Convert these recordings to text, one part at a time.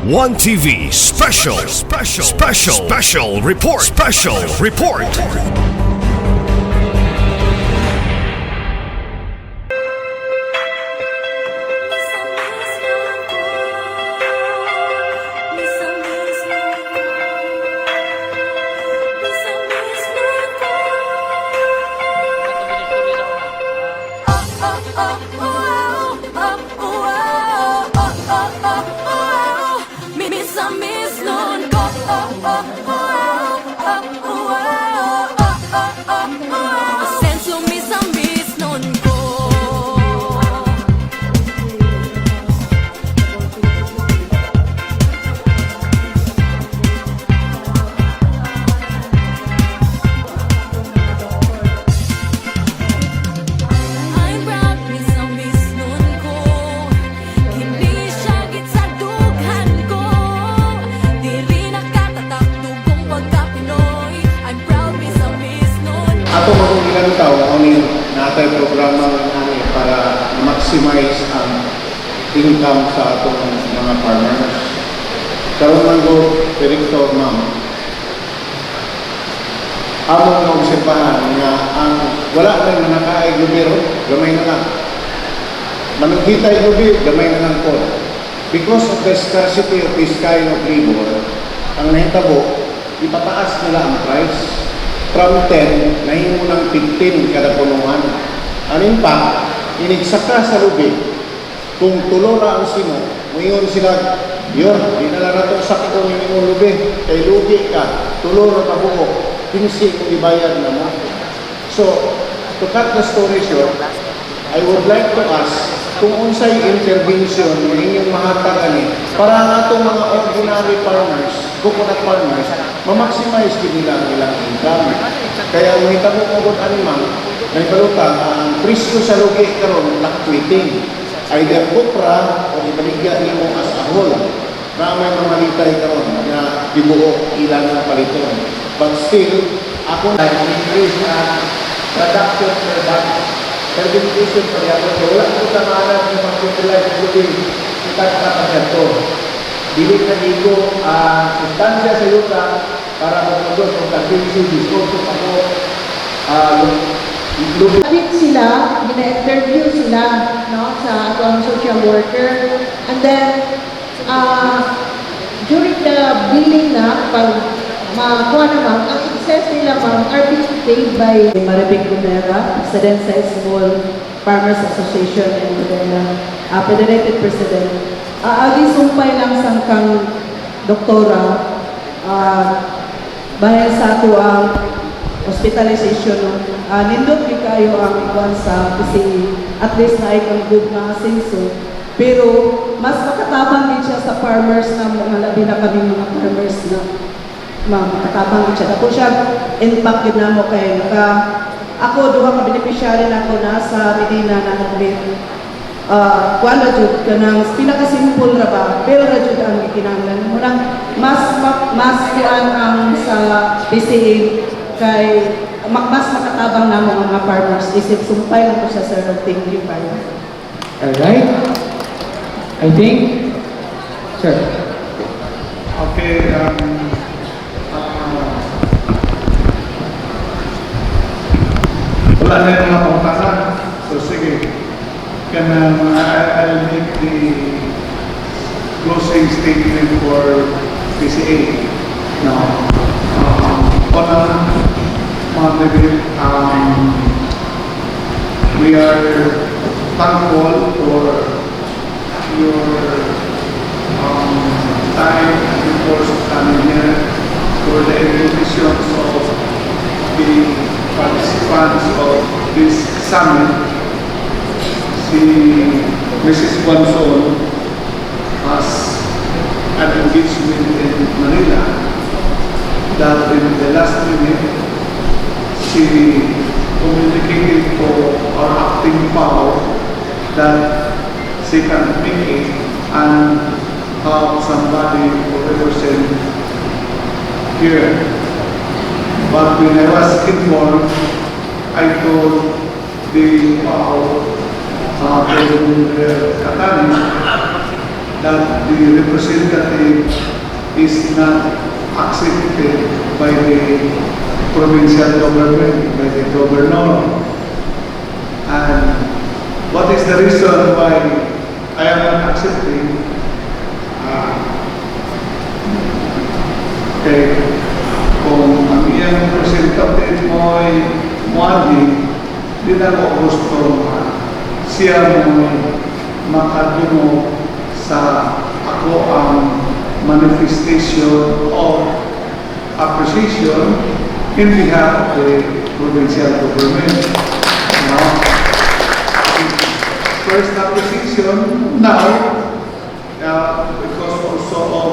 One TV special report. Ako kung ilang tao, ako natay programa namin para maximize ang income sa atong mga farmers. Karoon man ko, Director Ma'am, among na-obserbahan nga ang wala lang na nakaay gobyerno, gamay na lang. Managkitay gobyerno, gamay na lang po. Because of the scarcity of this kind of labor, ang nahitabo, ipataas nila ang price. From 10, nahimo ng 15 kada punuan. Anin pa, inigsaka sa lubi, kung tulo na ang sino, ngayon sila, yun, dinala na itong sakit kong yung lubi, kay lugi ka, tulo na kabuo, 15 kung ibayad na mo. So, to cut the story short, I would like to ask kung unsay intervention na inyong mahatag para ang atong mga ordinary farmers, coconut farmers, ma-maximize din nila ang ilang income. Kaya ang hitabo mo kung animang, nagbalutan, ang presyo sa lugi karon fluctuating. Either kupra o ibaligya niyo as a whole. Na may mamalitay karon na dibuo ilan na paliton. But still, ako na increase na production per bag. Certification per yato. Wala ko sa maanan ng mag-utilize ng lugi. Kita kapagad to. Dili na dito sustansya sa yuta para magpagod ng tagbisi, diskurso ako Kapit sila, gina-interview sila no, sa atong social worker. And then, during the billing na, pag makuha naman, ang excess nila ma'am are being paid by Maribig Gumera, President sa Small Farmers Association and Federated President. Agisumpay lang sang kang doktora bayan sa ato ang hospitalization nindot di kayo ang iwan sa PCE at least na ikang good na senso pero mas makatabang din siya sa farmers na mga labi na kami mga farmers na makatabang din siya ako siya impact yun na mo kay ako duha ka beneficiary na ako na sa Medina na naglit kuan na jud kanang pinaka-simple ra ba pero ra jud ang gikinahanglan murang mas kuan ang sa PCA kay mas makatabang na mga farmers isip sumpay lang ko sa sir thank you bye. Alright, I think sir. Okay, wala na yung mga pangtasan. So sige, I'll make the closing statement for PCA. Now, we are thankful for your time and the course of coming here for the invitations of the participants of this summit. Si Mrs. Guanzon has an engagement in Manila that in the last minute she communicated to our acting power that she can make it and have somebody to represent here. But when I was informed, I told the President Katani that the representative is not accepted by the provincial government, by the governor. And what is the reason why I am not accepting? Okay, kung ang iyang representative mo ay muadhi, di na ko gusto siya mo makadungo sa ako ang manifestation of appreciation in behalf of the provincial government. Now, first appreciation now, because also of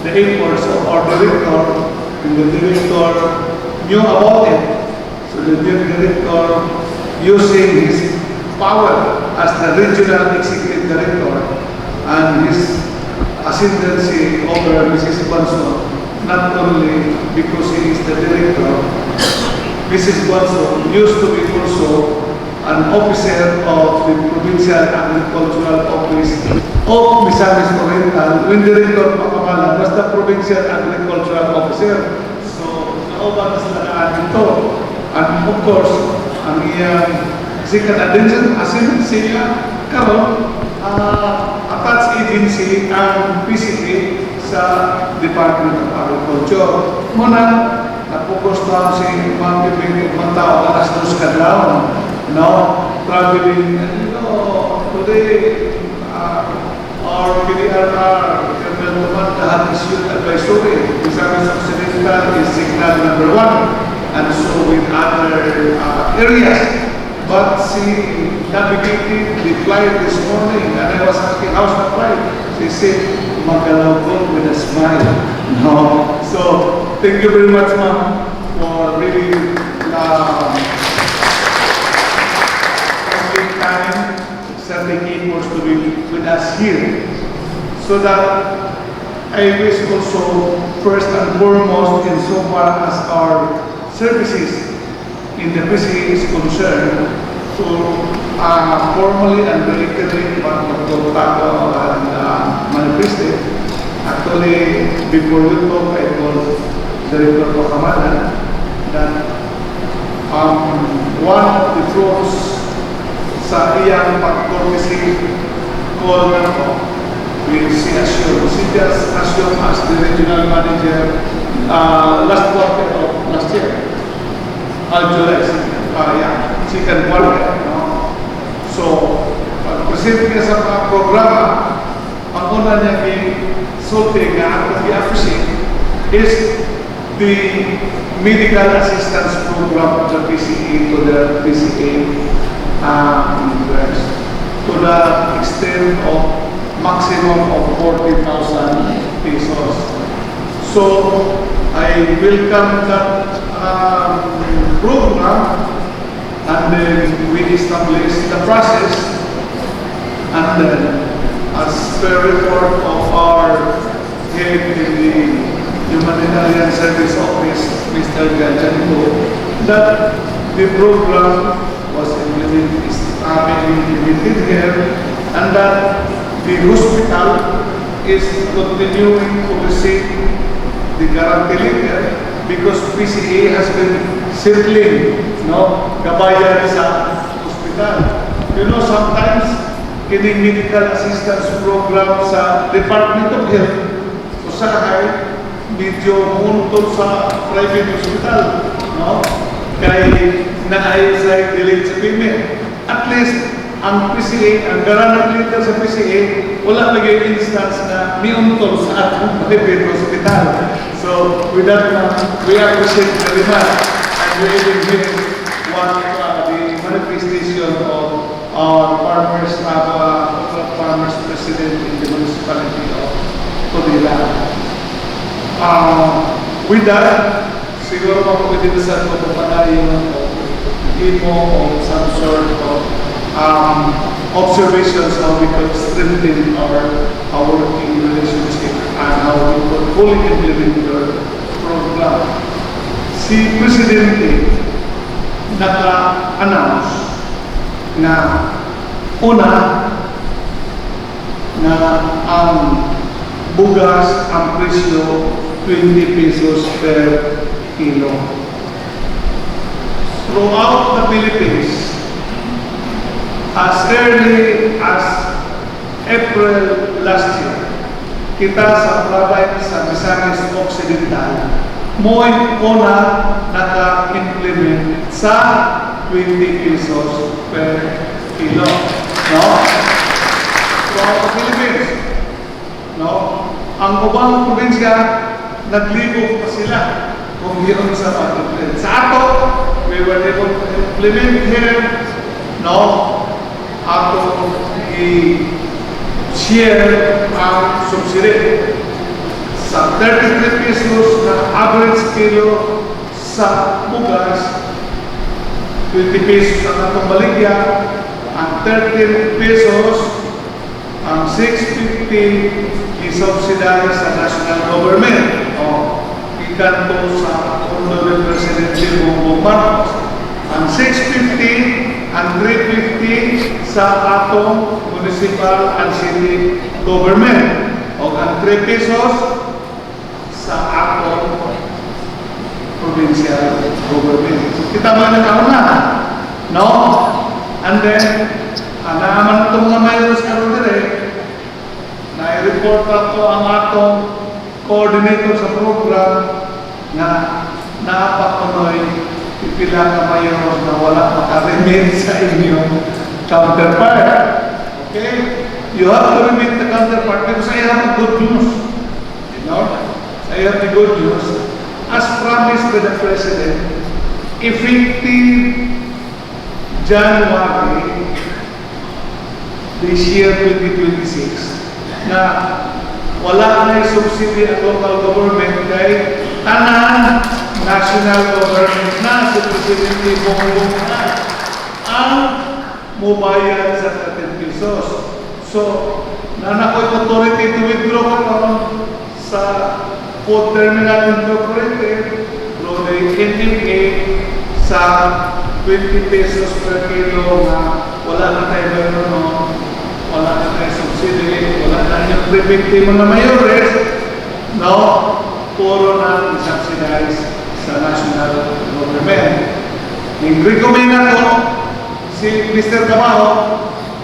the efforts of our director, and the director knew about it. So the director, using his power as the regional executive director and his ascendancy over Mrs. Bonso, not only because he is the director, Mrs. Bonso used to be also an officer of the Provincial Agricultural Office of Misamis Oriental, when Director Pakamalan was the Provincial Agricultural Officer. So, naubang sila na ito. And of course, ang iyang second attention, asin siya karon attached agency ang PCA sa Department of Agriculture. Muna, napokus na si mga pipinit mga tao alas dos kadlaw. Traveling, today, our PDRR, Colonel Tumanda, has issued advisory. Misamis Occidental is signal number 1, and so with other areas. But she navigated the flight this morning, and I was asking, how's the flight? She said, magalaw ko with a smile. So, thank you very much, ma'am, for really time, sending efforts to be with us here. So that I wish also, first and foremost, in so far as our services in the PCA is concerned, to formally and reiterate what Dr. Tago and manifested. Actually, before we talk, I told Director Pakamalan that one of the fruits sa iyang pag-courtesy call na ko with si Asyo. She just assumed as the regional manager last quarter of last year. July, second quarter. No? So, pag-present niya sa mga programa, ang una niya i-sulti nga at i-appreciate is the medical assistance program of the PCA to the PCA to the extent of maximum of 40,000 pesos. So I welcome that program, and then we establish the process, and then as per report of our head in the Humanitarian Service Office, Mr. Gajanito, that the program was implemented here, and that the hospital is continuing to receive the guarantee letter because PCA has been settling, kabayan sa hospital. You know, sometimes kining medical assistance program sa Department of Health, usahay medyo muntol sa private hospital, kaya naayon sa delete sa payment. At least, ang PCA, ang guarantee letter sa PCA, wala lagi instance na miuntol sa atong private hospital. So, with that, we appreciate very much, and we even hear what the manifestation of our farmers president in the municipality of Todila. With that, siguro mapagdidasal ko papadayon o some sort of observations how we could strengthen our working relationship and how we could fully implement the program. Si Presidente naka-announce na una, na ang bugas ang presyo 20 pesos per kilo. Throughout the Philippines, as early as April last year, kita sa province sa Misamis Occidental, mo'y una naka-implement sa 20 pesos per kilo. No? Throughout the Philippines. No? Ang ubang probinsya, naglibog pa sila kung yun sa pag-implement. Sa ato, we were able to implement here, no? Ato i-share ang subsidy sa 33 pesos na average kilo sa bugas, 20 pesos ang atong baligya, ang 13 pesos, ang 650 i-subsidize sa national government. Ikan to sa Honorable Presidente Bongbong Marcos. Ang 650, ang 350 sa atong municipal and city government. O ang 3 pesos sa atong provincial government. Kita ba na kauna? No? And then, naman itong mga mayroon sa karoon na-report ako ang atong coordinator sa program na napakunoy pipila ka mayroon na wala makaremit sa inyong counterpart. Okay? You have to remit the counterpart because I have good news. You know? I have the good news. As promised by the President, effective January this year 2026, na wala na yung subsidy at local government kay tanan national government na si Presidente Bongbong na ang mubayad sa 13 pesos. So, nanakoy authority to withdraw karon sa Food Terminal Incorporated through the NMA sa 20 pesos per kilo na wala na tayo meron, wala na tayo subsidy, wala na yung preventative na mayores, no? Puro na subsidize sa national government. Nag-recommend ako si Mr. Camaho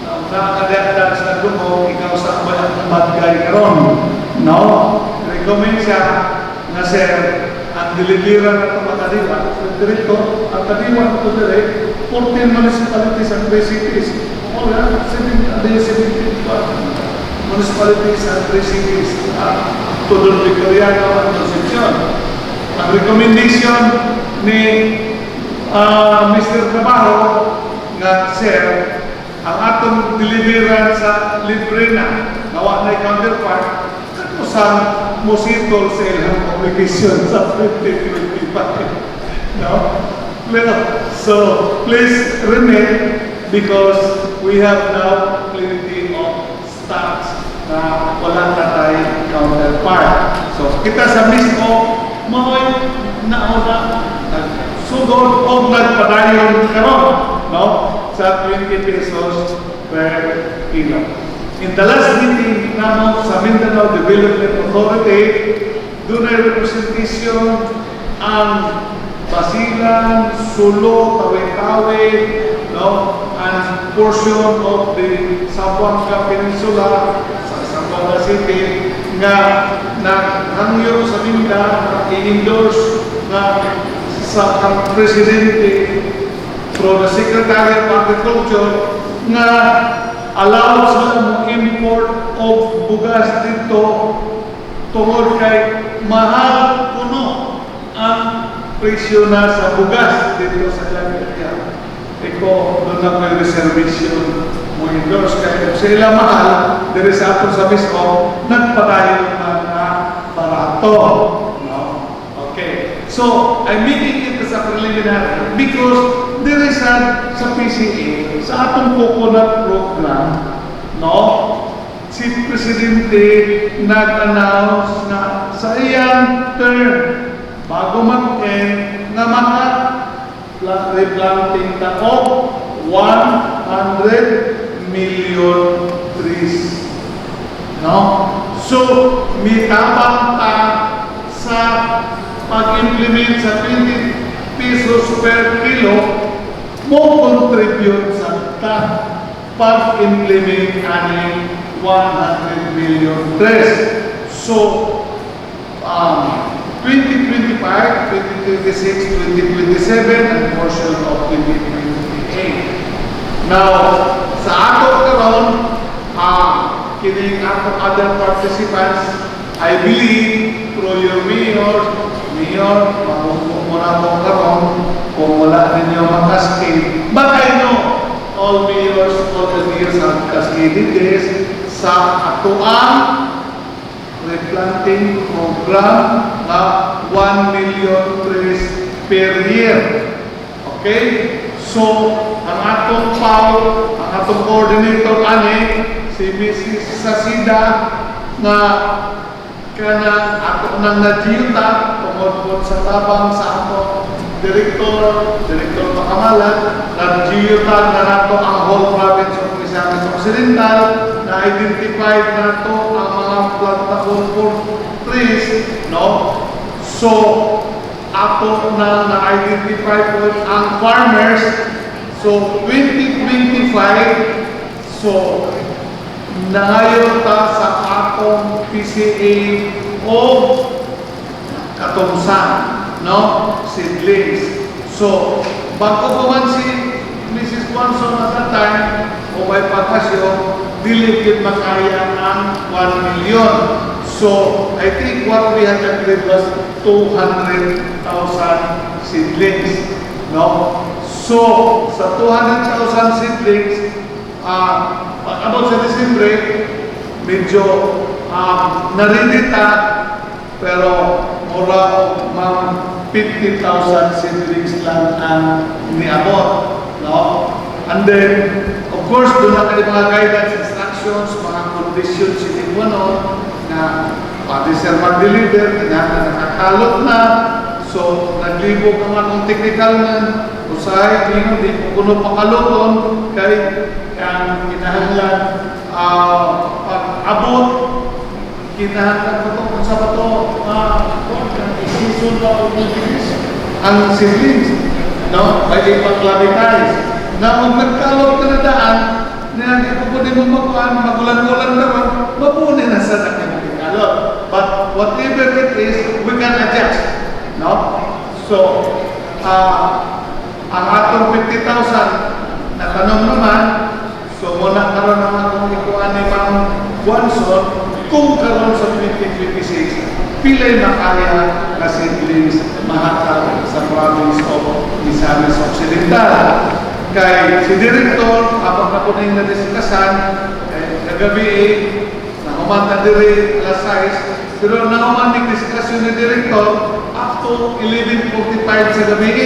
na nakakadagdag sa dumo, ikaw sa bad guy karon, no? Recommend siya na sir, ang deliveran na ito makadiwa, Federico, ang kadiwa ito direct, 14 municipalities and 3 cities. Oh, yeah, 71 municipalities and 3 cities. Tudor Victoriano at Concepcion. Ang recommendation ni Mr. Trabajo nga, sir, ang atong deliveran sa Librena, nawa na counterpart, katusan mo sitol sa ilang publication sa 2025. No? Well, so, please remit because we have now plenty of stocks na wala na tayong counterpart. So, kita sa mismo, mahoy nauna, sugod o nagpadayon karon, no? Sa 20 pesos per kilo. In the last meeting naman sa Mindanao Development Authority, doon ay representation ang Basilan, Sulo, Tawe-Tawe, no? And portion of the Zamboanga Peninsula sa Zamboanga City nga naghangyo sa Minda i-endorse na sa Presidente from the Secretary of Agriculture nga allow sila mo import of bugas dito tungod kay mahal kuno ang presyo na sa bugas dito sa Jakarta. Iko doon na may reservation mo endorse kaya sa ilang mahal diri sa ato sa mismo nagpadayon na barato, no? Okay, so I'm making it as a preliminary because there is sa PCA sa atong coconut program, no? Si Presidente nag-announce na sa iyang term bago mag-end na replanting na of 100 million trees. No? So, may tabang ka sa pag-implement sa 20 pesos per kilo, mo contribute sa pag-implement aning 100 million tres. So, 2025, 2026, 2027, and portion of 2028. Now, sa ato karon, kining ato other participants, I believe, through your mayor, mahuhukom mo na mo karon, kung wala ninyo makaskade. But I know, all mayors, all the mayors have cascaded this sa atuang replanting program na 1 million trees per year. Okay? So, ang atong PAW, ang atong coordinator ani, si Mrs. Sasida, na kanang ato nang nadiyuta, tungod sa tabang sa ato Director Makamalan, nadiyuta na nato ang whole province of Misamis Occidental, na-identified nato ang mga plantable for trees, no? So, ato na-identify po ang farmers. So, 2025, so, nangayon ta sa atong PCA o katumsan, no? Seedlings. So, bago ko man si Mrs. Swanson at that time, o may pagkasyo, diligid makaya ang 1 million. So, I think what we had agreed was 200,000 seedlings, no? So, sa 200,000 seedlings, about sa Disyembre, medyo narinita, pero mura mga 50,000 seedlings lang ang niabot, no? And then, of course, doon na kayo mga guidance, instructions, mga conditions, sinimuno, na pati sir mag-deliver, nakakalot na, so, naglibo ka nga kung technical na, usahay, di kuno pakaluton, kay ang kinahanglan, pag-abot, kinahanglan ko ito, kung sa ba ito, season na ang siblings, no? Ay ipag-clavitize. Na kung nagkalot ka na daan, na ipupunin mo magulan-ulan na ron, mapunin na sa nagkalot. But whatever it is, we can adjust, no? So, ang atong 50,000 na tanong naman, so muna karon ang akong ikuan ni Ma'am Guanson, kung karon sa 2026, pilay makaya na seedlings mahatag sa province of Misamis Occidental. Kay si Director, habang na po na diskusasan, kagabi nahuman na diri alas 6, pero nahuman ng diskusyon ni Director up to 11:45 sa gabi,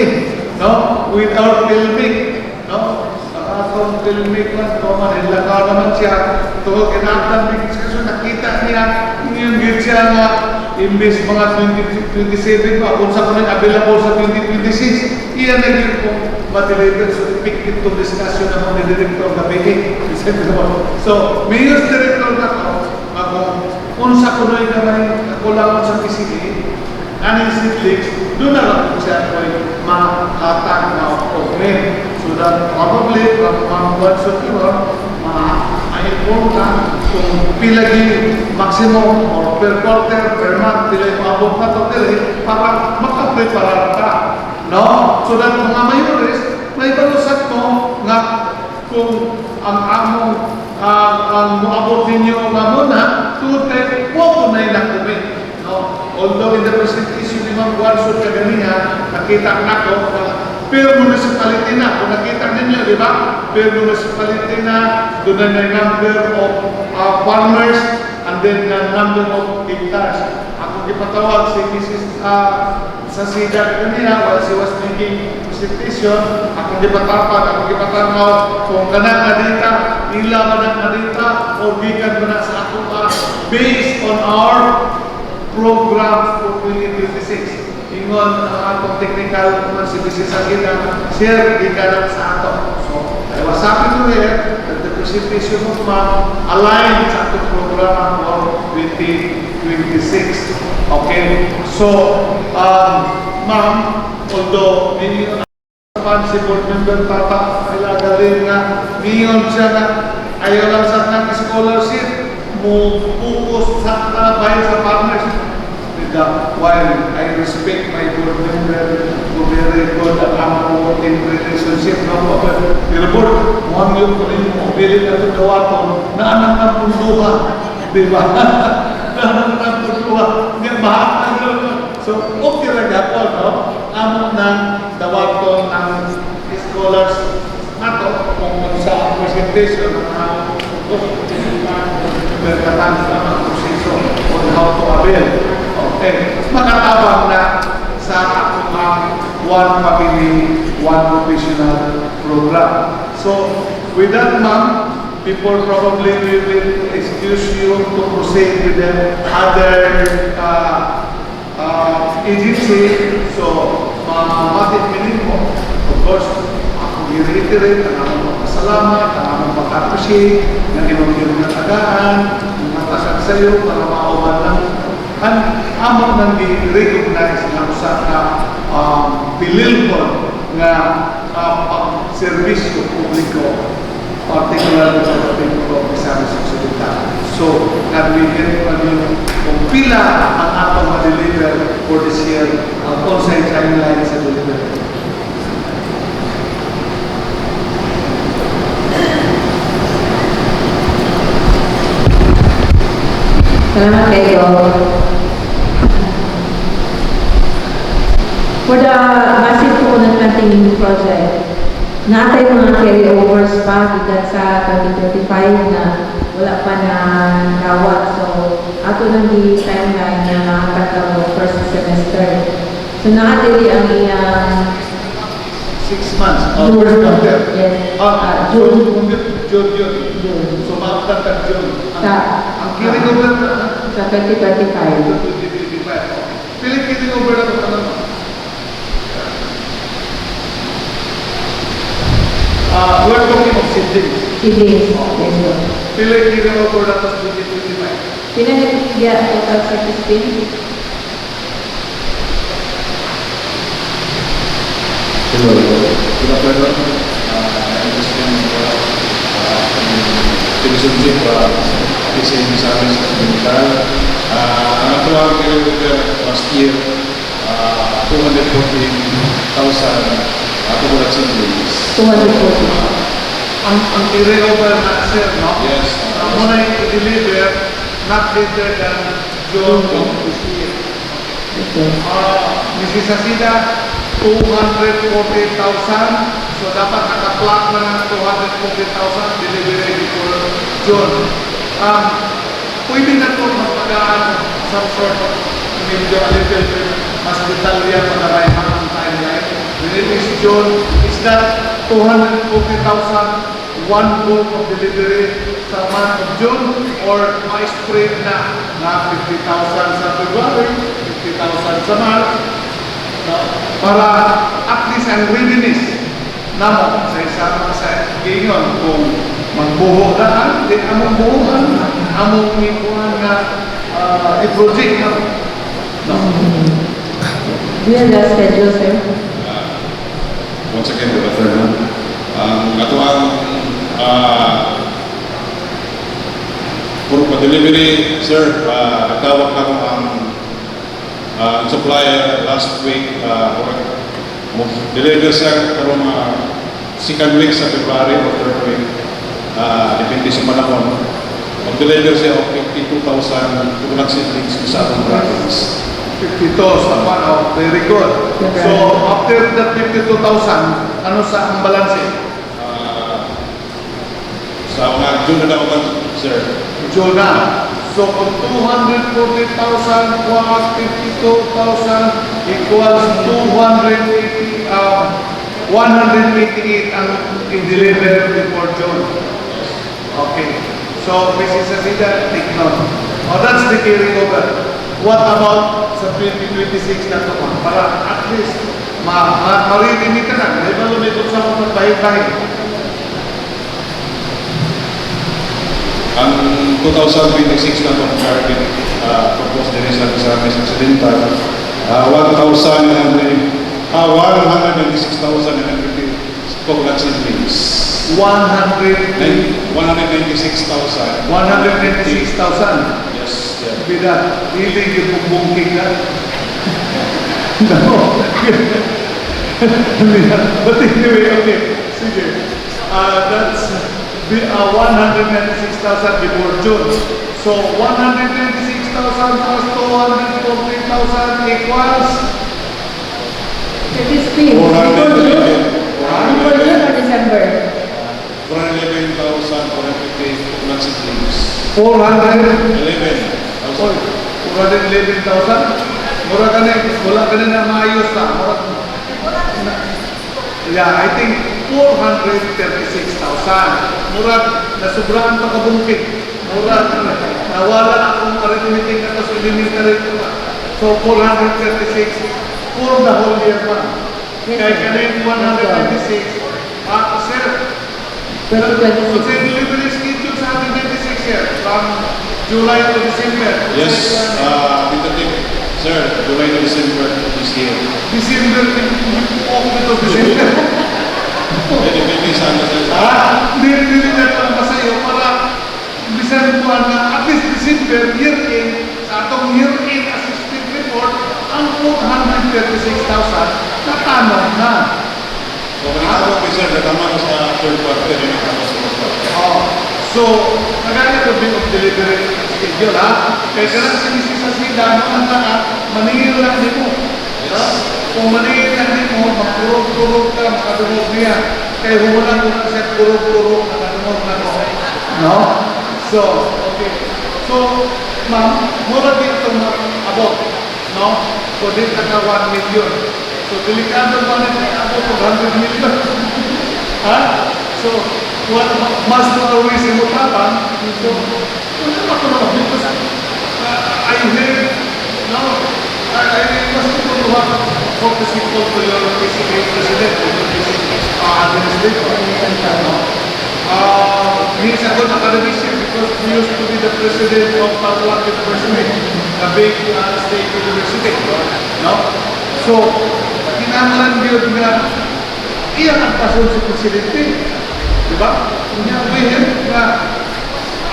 no? Without filming, no? Atong filming lang, manilakaw naman siya. Tungkol kinaktan ng diskusyon, nakita niya yung git siya nga imbes mga 2027 pa, kung sa kunang available sa 2026, iyan na yun kung ma-deliver. So, ipikit itong discussion naman ni Director gabi. So, mayroon Director na ako, kung sa kunay naman kulangan sa PCA, aning seedlings, doon na lang kung siya ko'y makatag na augment. So that probably, mga Guanson ma-inform ka kung pilagi maximum or per quarter, per month, pilay maabot na ito para makapreparar ka. No? So that mga mayores, may balusat mo nga kung ang among ang maabot ninyo nga muna, tuwag kayo, huwag na yung nakumin. No? Although in the presentation ni Ma'am Guanson kaganiya, nakita na ko, per municipality na, kung nakita ninyo, di ba? Per municipality na, doon na yung number of farmers, and then the number of hectares. Ako ipatawag si Mrs. Sasida kanina, while she was making presentation, ako ipatawag kung kanang nadita, ila ba ng nadita, o gikan ba na sa ako based on our programs for 2026. Ingon ang atong technical naman si Mrs. Sasida, share gikan sa ato. So, I was happy to hear that the presentation mo ma'am, align sa ating programa for 2026. Okay? So, ma'am, although si board member Tata Ilaga din nga niyon siya na ayaw lang sa ng scholarship mo focus sa bayan sa partners. While I respect my board member who very good at ang working relationship no pero board one yung kunin mo pili na ito gawaton na anak ng punduha di ba? Na anak ng punduha nga mahal na so okay lang ako no amo ng dawaton ng scholars nato kung sa presentation ng berkatan sa proseso on how to avail. Okay, makatabang na sa akong One Family, One Professional program. So, with that ma'am, people probably will excuse you to proceed with the other agency. So, matit minimo, of course, ako i-reiterate, ang among magpasalamat, ang among mag-appreciate, ng inyong natagaan, ng matasag sa iyo, para mauman lang. Ang among nang i-recognize ng usa ka pililpon nga serbisyo publiko, particularly sa Republic of Misamis Occidental. So, nabigyan pa niyo kung pila ang atong ma-deliver for this year ang on-site timeline sa delivery. Salamat kayo. For the massive coconut planting project, naatay mga carryovers pa gikan sa 2025 na wala pa na nawat. So, ato nang di-timeline na makakataw first semester. So, naatay ang iyang 6 months. June. First quarter. Yes. June. So, maaptan ka June. Ang kiring over Sa 2025. Piling kiring over na ito ka we're talking of siblings. Siblings. Yes, sir. Piling kiring over na ito 2025. Pinanagigya total sa 15. Hello, good afternoon. I understand citizenship PCM Misamis Occidental. Ang ato ang kilometer last year, 240,000 ato ko na siblings. 240. Ang kiring over na sir, no? Yes. Muna yung i-deliver not later than June of this year. Mrs. Asida, 240,000. So, dapat naka-plug na ng 240,000 delivery before June. Pwede na ito magpagaan some sort of medyo a little bit mas detalya pa na may ang timeline. When it is June, is that 240,000 one bulk of delivery sa month of June or ma-spread na 50,000 sa February, 50,000 sa March, no? Para at least ang readiness namo sa isang sa ngayon kung magbuho na di among buhuan among ikuan nga i-project na no. Do you have that schedule, sir? Once again, good afternoon. Ato ang puro pa-delivery, sir, nagtawag na kung ang supplier last week, deliver siya karong second week sa February or third week, depende sa panahon. Mag-deliver siya of 52,000 coconut seedlings sa atong province. 52 sa panaw, very good. So after that 52,000, ano sa ang balanse? Sa mga June na daw, sir. June na. So kung 240,000 plus 52,000 equals 188 ang i-deliver before June. Okay. So Mrs. Asida, take note. Oh, that's the carry over. What about sa 2026 na ito? Para at least marinig ka na. May balumikot sa mga bahay-bahay. Ang 2026 na itong target proposed din sa Misamis Occidental, 196,050 coconut seedlings. 196,000. 196,000. Yes, yeah. Bida, hiling yung bumbungking na. No. But anyway, okay. Sige. That's 196,000 before June. So 196,000 plus 240,000 equals 15. Before June? Before June or December? 411,450 coconut seedlings. 411,000. Mura ka na, wala ka na na maayos na. Yeah, I think 436,000. Mura, nasubrahan pa kabungkit. Mura, nawala akong arithmetic na tapos elementary ko na. So 436 for the whole year pa. Kaya kanina 196. Sir, so the delivery schedule sa ating 26 year from July to December. Yes, tentative, sir, July to December this year. December, to December. Depende sa ano, sir. Hindi na lang ba sa'yo para bisan mo na at least December, year-end, sa atong year-end assistant report, ang 436,000 natanong na. So, kanina po, sir, natama ko sa third quarter, hindi natama sa fourth quarter. So, nagana ko bin of delivery schedule, ha? Kaya ka lang sinisi sa sila, ang lahat, maningil lang din mo. Kung maningil lang din mo, magkurog-kurog ka, makadungog niya. Kaya humulang ko na siya, kurog-kurog, makadungog na ko. No? So, okay. So, ma'am, mura din itong abot. No? So, din naka 1 million. So, delikado ba na abot 100 million? Ha? So, what mas always in Mutapang, so, wala na ako naman, because I heard, no, I was able to have focusing call to your PCA president, to your PCA administrator, no? He's a good academician because he used to be the president of Taiwan University, a big state university, no? So, kinamalan yun na iyan ang pasun sa presidente. Diba? Kanya wehen na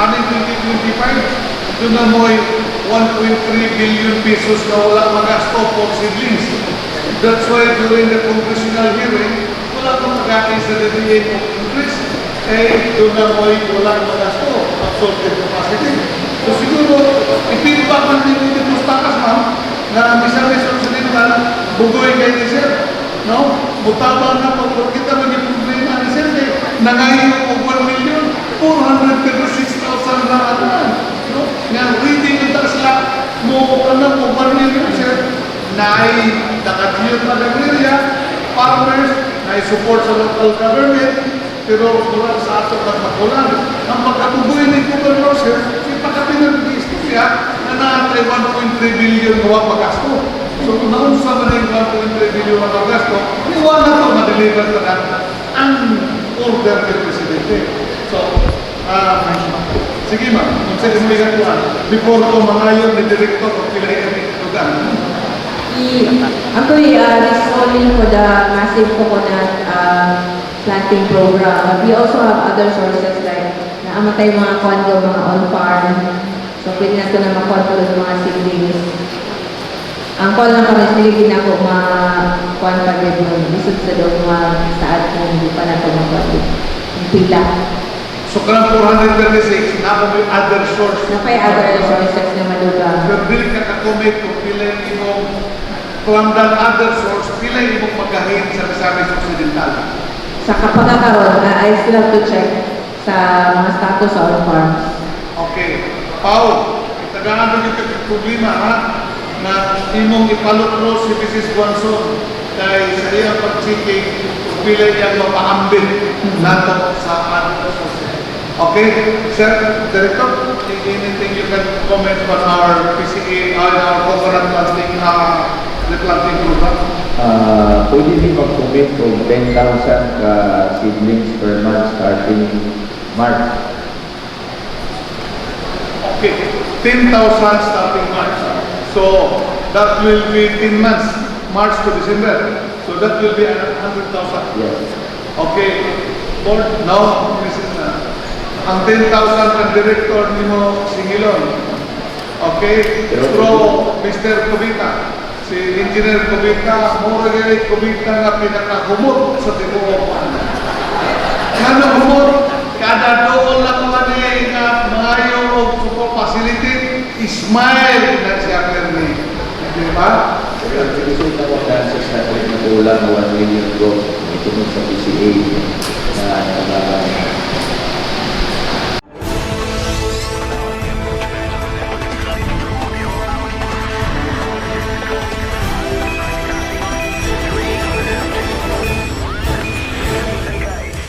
aning 2025, doon na mo'y 1.3 billion pesos na wala magasto for seedlings. That's why during the congressional hearing, wala kong magkakay sa DDA of increase. Doon na mo'y wala magasto, absorptive capacity. So siguro, i-feedback man din yung pustakas, ma'am, na Misamis Occidental, bugoy kay ni sir. No? Mutabang na pag kita maging problema ni sir, nangayon ko 1,436,000 na atan. No? Nga, reading yung sila, mo alam mo 1 million sir, na ay nakadiyot na nag-area, farmers, na ay support sa local government, pero mula sa ato magmakulan. Ang pagkatuboy ni Governor sir, ipakapinag ng istorya na naatay 1.3 billion huwag magasto. So kung naunsa man yung 1.3 billion huwag magasto, wala ito ma-deliver na ang order ng Presidente. So, sige ma'am, kung sa kumuligan ko before ko mangayon ni Director o pilay kami tugan. Actually, this is only for the massive coconut planting program. But we also have other sources like naamatay mga kondo, mga on-farm. So, pwede na ito na makontrol ng mga seedlings. Ang call lang kami, hindi na ako ma-configure yung isod sa doon mga saat kung hindi pa na ito mag-configure. Yung pila. So, karang 436, na may other source. Napay other sources na malugang. Pero dili ka kakomit kung pilay imong from that other source, pilay imong magahin sa Misamis Occidental. Sa kapagkakaroon, I still have to check sa mga status on farms. Okay. Pao, itagaan mo yung problema, ha? Na imong ipalutro si Mrs. Guanson dahil sa iyang pag-checking kung pilay niyang mapaambin nato sa other sources. Okay, Sir Director, anything you can comment on our PCA, our coconut planting, replanting program? Pwede din mag-commit kung 10,000 seedlings per month starting March. Okay, 10,000 starting March. So that will be 10 months, March to December. So that will be 100,000. Yes. Okay, Board, now, ang 10,000 ang director ni mo singilon. Okay, through Mr. Kubita. Si Engineer Kubita, mura gani Kubita nga pinakahumot sa tibuopan. Ano humot? Kada doon lang man nga maayo o support facility, smile na siya Kerni. Di ba? Ang resulta ko dahil sa nakulang 1 million doon, ito sa PCA na